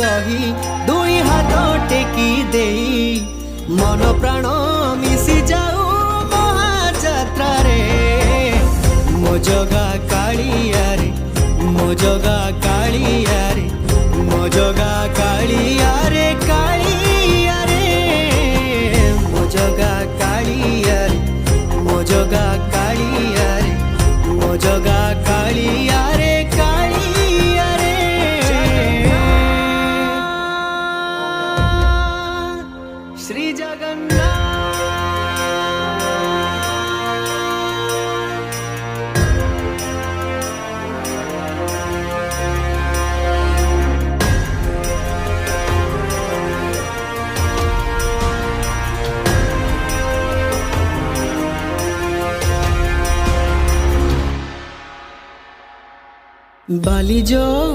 कही दुई हाथ टेकी देई मन प्राण मिसी जाऊ महाजात्रा रे मो जगा कालिया रे मो जगा कालिया रे मो जगा कालिया रे कालिया रे मो जगा कालिया रे मो जगा कालिया रे मो जगा कालिया रे कालिया रे श्री जगन्नाथ। बाली जो